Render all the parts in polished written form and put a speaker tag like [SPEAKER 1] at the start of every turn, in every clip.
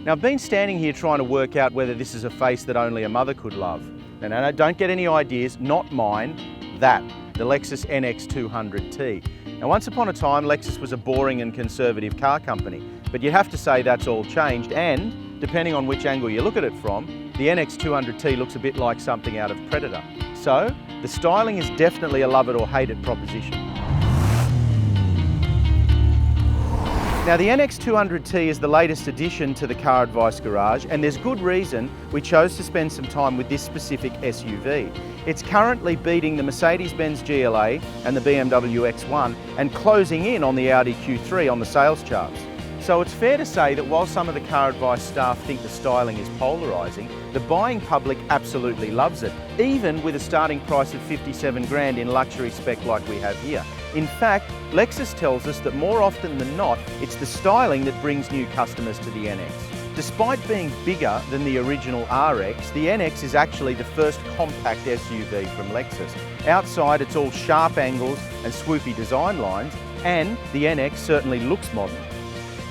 [SPEAKER 1] Now, I've been standing here trying to work out whether this is a face that only a mother could love. And no, don't get any ideas, not mine, that, the Lexus NX200t. Now, once upon a time, Lexus was a boring and conservative car company, but you have to say that's all changed, and depending on which angle you look at it from, the NX200t looks a bit like something out of Predator. So, the styling is definitely a love it or hate it proposition. Now, the NX200t is the latest addition to the CarAdvice garage, and there's good reason we chose to spend some time with this specific SUV. It's currently beating the Mercedes Benz GLA and the BMW X1 and closing in on the Audi Q3 on the sales charts. So it's fair to say that while some of the CarAdvice staff think the styling is polarising, the buying public absolutely loves it, even with a starting price of 57 grand in luxury spec like we have here. In fact, Lexus tells us that more often than not, it's the styling that brings new customers to the NX. Despite being bigger than the original RX, the NX is actually the first compact SUV from Lexus. Outside, it's all sharp angles and swoopy design lines, and the NX certainly looks modern.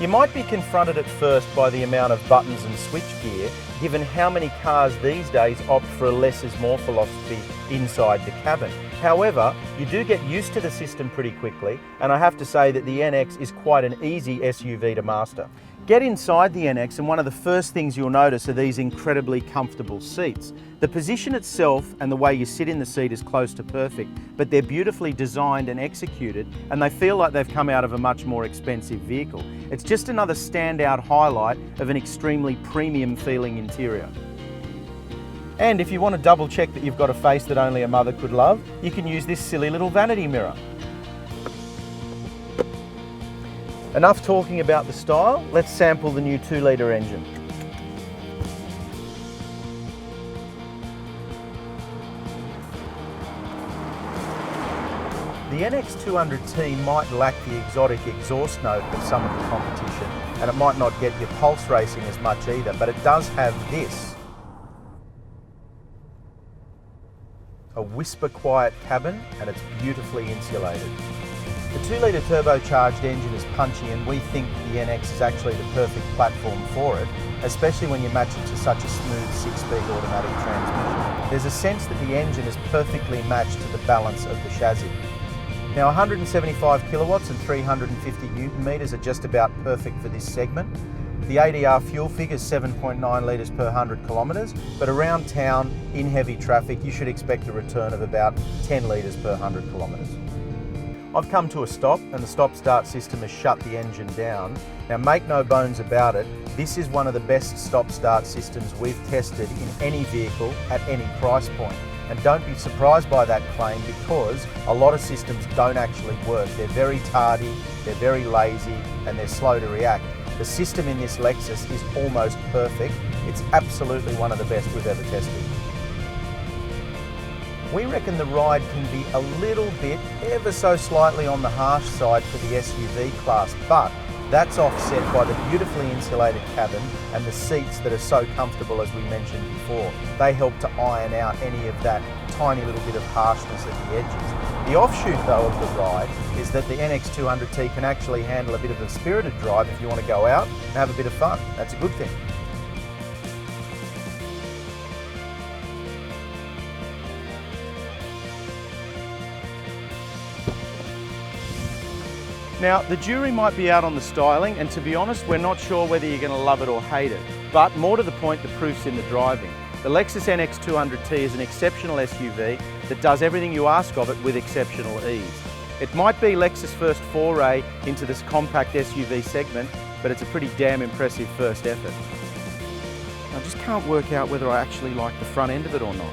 [SPEAKER 1] You might be confronted at first by the amount of buttons and switchgear, given how many cars these days opt for a less is more philosophy inside the cabin. However, you do get used to the system pretty quickly, and I have to say that the NX is quite an easy SUV to master. Get inside the NX and one of the first things you'll notice are these incredibly comfortable seats. The position itself and the way you sit in the seat is close to perfect, but they're beautifully designed and executed, and they feel like they've come out of a much more expensive vehicle. It's just another standout highlight of an extremely premium feeling interior. And if you want to double check that you've got a face that only a mother could love, you can use this silly little vanity mirror. Enough talking about the style, let's sample the new 2-litre engine. The NX200t might lack the exotic exhaust note of some of the competition, and it might not get your pulse racing as much either, but it does have this. A whisper quiet cabin, and it's beautifully insulated. The 2-litre turbocharged engine is punchy, and we think the NX is actually the perfect platform for it, especially when you match it to such a smooth 6-speed automatic transmission. There's a sense that the engine is perfectly matched to the balance of the chassis. Now, 175 kilowatts and 350 newton meters are just about perfect for this segment. The ADR fuel figure is 7.9 litres per 100 kilometres, but around town, in heavy traffic, you should expect a return of about 10 litres per 100 kilometres. I've come to a stop, and the stop-start system has shut the engine down. Now, make no bones about it, this is one of the best stop-start systems we've tested in any vehicle at any price point. And don't be surprised by that claim, because a lot of systems don't actually work. They're very tardy, they're very lazy, and they're slow to react. The system in this Lexus is almost perfect. It's absolutely one of the best we've ever tested. We reckon the ride can be a little bit, ever so slightly on the harsh side for the SUV class, but that's offset by the beautifully insulated cabin and the seats that are so comfortable, as we mentioned before. They help to iron out any of that tiny little bit of harshness at the edges. The offshoot, though, of the ride is that the NX200t can actually handle a bit of a spirited drive if you want to go out and have a bit of fun. That's a good thing. Now, the jury might be out on the styling, and to be honest, we're not sure whether you're going to love it or hate it. But more to the point, the proof's in the driving. The Lexus NX200t is an exceptional SUV that does everything you ask of it with exceptional ease. It might be Lexus' first foray into this compact SUV segment, but it's a pretty damn impressive first effort. I just can't work out whether I actually like the front end of it or not.